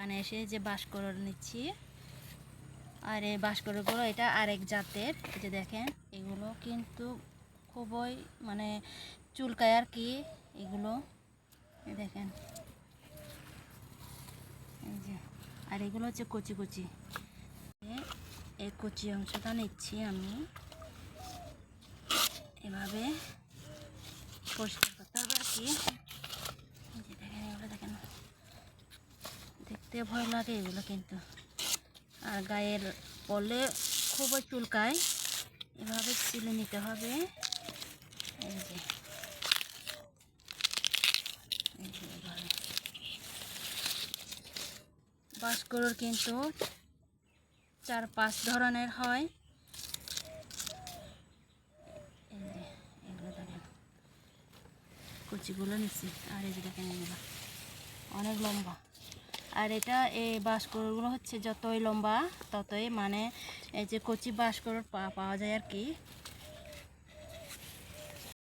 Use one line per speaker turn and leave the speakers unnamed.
এখানে এসে যে বাঁশকড় নিচ্ছি। আর এই বাঁশকড়গুলো এটা আরেক জাতের, এই যে দেখেন এগুলো কিন্তু খুবই মানে চুলকায় আর কি এগুলো, এই দেখেন এই যে। আর এগুলো হচ্ছে কচি কচি, এই কচি অংশটা নিচ্ছি আমি, এভাবে পরিষ্কার করতে হবে আর কি। এই যে দেখেন এগুলো দেখেন, দেখতে ভয় লাগে এগুলো কিন্তু, আর গায়ের পড়লে খুবই চুলকায়, এভাবে ছিলে নিতে হবে। এই যে এভাবে বাঁশকড় কিন্তু 4-5 ধরনের হয়। এই যে এগুলো দেখেন কুচিগুলো নিচ্ছি, আর এই যে দেখেন এগুলো অনেক লম্বা। আর এটা এই বাঁশকড়গুলো হচ্ছে যতই লম্বা ততই মানে এই যে কচি বাঁশকড় পাওয়া যায় আর কি।